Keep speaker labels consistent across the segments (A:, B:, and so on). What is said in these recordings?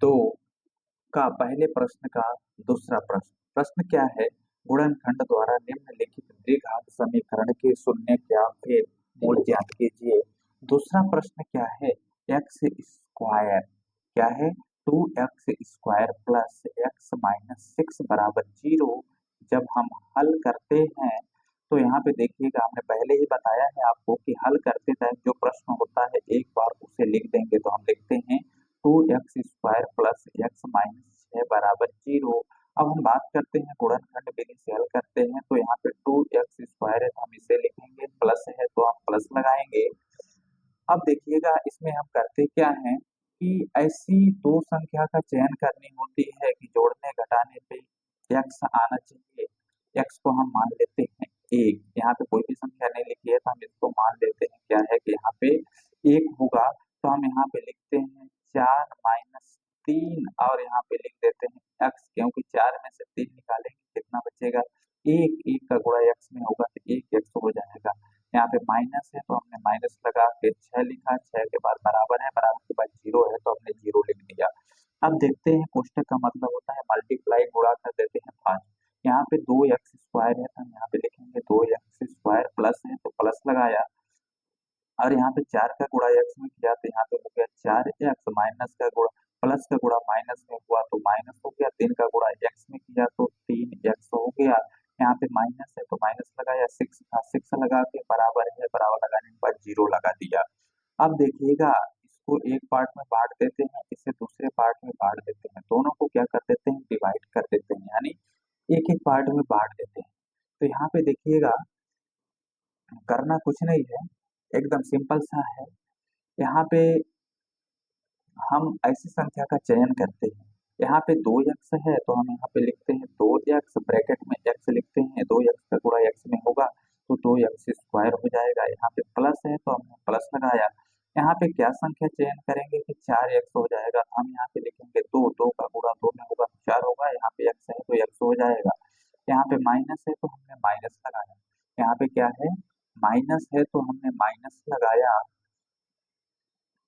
A: दो का पहले प्रश्न का दूसरा प्रश्न। प्रश्न क्या है? गुणनखंड द्वारा निम्नलिखित द्विघात समीकरण के शून्य क्या फिर मूल ज्ञात कीजिए। दूसरा प्रश्न क्या है? एक्स स्क्वायर क्या है? 2x² प्लस एक्स माइनस 6 बराबर 0। जब हम हल करते हैं तो यहाँ पे देखिएगा, हमने पहले ही बताया है आपको कि हल करते टाइम जो प्रश्न होता है एक बार उसे लिख देंगे। तो हम लिखते हैं 2x² प्लस एक्स माइनस 6 बराबर 0। अब हम बात करते हैं गुणनखंड विधि से हल करते हैं, तो यहाँ पे 2x² है तो हम इसे लिखेंगे, प्लस है तो हम प्लस लगाएंगे। अब देखिएगा इसमें हम करते क्या हैं कि ऐसी दो संख्या का चयन करनी होती है कि जोड़ने घटाने पे एक्स आना चाहिए। एक्स को हम मान लेते हैं एक, यहाँ पे कोई भी संख्या नहीं लिखी है तो हम इसको मान लेते हैं क्या है कि यहाँ पे एक होगा। तो हम यहाँ पे लिखते हैं 4 - 3 और यहाँ पे लिख देते हैं एक्स, क्योंकि 4 में से 3 निकालेंगे कितना बचेगा? एक। एक का गुणा एक्स में होगा तो एक एक्स हो जाएगा। यहाँ पे माइनस है तो हमने माइनस लगा के 6 लिखा, 6 के बाद बराबर है, बराबर के बाद जीरो है तो हमने जीरो लिख दिया। अब देखते हैं कोष्टक का मतलब होता है मल्टीप्लाई, गुणा कर देते हैं 5। यहाँ पे 2x² है तो हम यहाँ पे लिखेंगे 2x² प्लस है तो प्लस लगाया, और यहाँ पे 4 का गुणा एक्स में किया तो यहाँ पे हो गया 4x, माइनस का गुणा प्लस का गुणा माइनस में हुआ तो माइनस हो गया, 3 का गुणा एक्स में किया तो 3x हो गया। यहाँ पे माइनस है तो माइनस लगाया, 6 था 6 लगा के बराबर है, बराबर लगाने के बाद जीरो लगा दिया। अब देखिएगा इसको एक पार्ट में बांट देते हैं, इसे दूसरे पार्ट में बांट देते हैं, दोनों को क्या कर देते हैं? डिवाइड कर देते हैं, यानी एक एक पार्ट में बांट देते हैं। तो यहाँ पे देखिएगा करना कुछ नहीं है, एकदम सिंपल सा है। यहाँ पे हम ऐसी संख्या का चयन करते हैं, यहाँ पे 2x है तो हम यहाँ पे लिखते हैं 2x, ब्रैकेट में x लिखते हैं, 2x का गुणा x में होगा तो 2x² हो जाएगा। यहाँ पे प्लस है तो हमने प्लस लगाया। यहाँ पे क्या संख्या चयन करेंगे कि 4x हो जाएगा, तो हम यहाँ पे लिखेंगे 2, 2 का गुणा 2 में होगा तो 4 होगा, यहाँ पे x है तो x हो जाएगा। यहाँ पे माइनस है तो हमने माइनस लगाया, यहाँ पे क्या है? माइनस है तो हमने माइनस लगाया।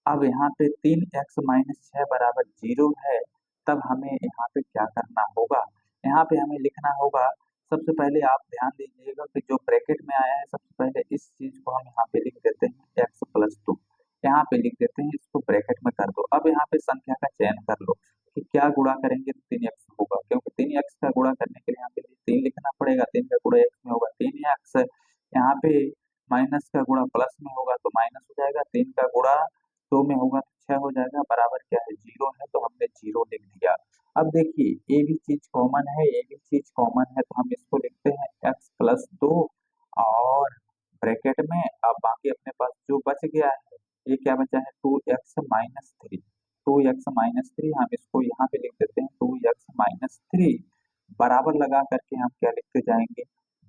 A: अब यहाँ पे 3x - 6 बराबर 0 है, तब हमें यहाँ पे क्या करना होगा? यहाँ पे हमें लिखना होगा, सबसे पहले आप ध्यान दीजिएगा कि जो ब्रैकेट में आया है सबसे पहले इस चीज को हम यहाँ पे लिख देते हैं x+2, यहाँ पे लिख देते हैं, इसको ब्रैकेट में कर दो। अब यहाँ पे संख्या का चयन कर लो कि क्या गुणा करेंगे तो 3x होगा, क्योंकि 3x का गुणा करने के लिए यहाँ पे 3 लिखना पड़ेगा, 3 का गुणा x में होगा 3x। यहाँ पे माइनस का गुणा प्लस में होगा तो माइनस हो जाएगा, 3 का गुणा 2 में होगा तो 6 हो जाएगा, बराबर क्या है? 0 है तो हमने 0 लिख दिया। अब देखिए ये भी चीज कॉमन है, ये भी चीज कॉमन है, तो हम इसको लिखते हैं x+2 और ब्रैकेट में। अब बाकी अपने पास जो बच गया है, ये क्या बचा है? 2x - 3। 2x - 3 हम इसको यहाँ पे लिख देते हैं 2x - 3, बराबर लगा करके हम क्या लिखते जाएंगे?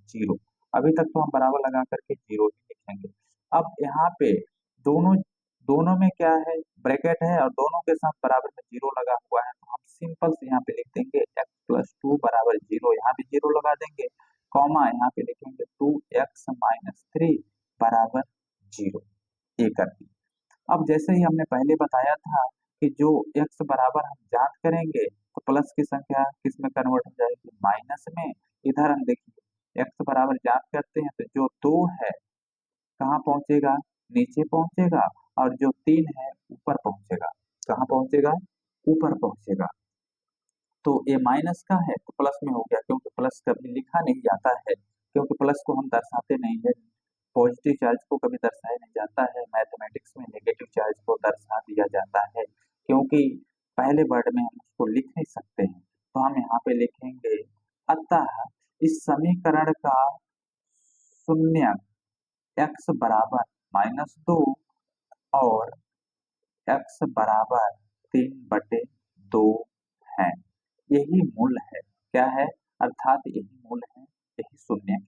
A: 0। अभी तक तो हम बराबर लगा करके 0 ही लिखेंगे। अब यहाँ पे दोनों दोनों में क्या है? ब्रैकेट है और दोनों के साथ बराबर में 0 लगा हुआ है, तो हम सिंपल से यहाँ पे लिख देंगे x+2 बराबर 0, यहाँ भी 0 लगा देंगे, कॉमा यहाँ पे लिखेंगे 2x - 3 बराबर 0। ये कर दी। अब जैसे ही हमने पहले बताया था कि जो x बराबर हम जांच करेंगे तो प्लस की संख्या किस में कन्वर्ट हो जाएगी? माइनस में। इधर हम देखिए x बराबर जांच करते हैं तो जो 2 है कहाँ पहुंचेगा? नीचे पहुंचेगा, और जो 3 है ऊपर पहुंचेगा। कहाँ पहुंचेगा? ऊपर पहुंचेगा। तो ये माइनस का है तो प्लस में हो गया, क्योंकि प्लस कभी लिखा नहीं जाता है, क्योंकि प्लस को हम दर्शाते नहीं है। पॉजिटिव चार्ज को कभी दर्शाया नहीं जाता है, मैथमेटिक्स में नेगेटिव चार्ज को दर्शा दिया जाता है, क्योंकि पहले वर्ड में हम उसको लिख नहीं सकते हैं। तो हम यहाँ पे लिखेंगे, अतः इस समीकरण का शून्य x बराबर -2 और x बराबर 3/2 है। यही मूल है। क्या है? अर्थात यही मूल है, यही शून्य है।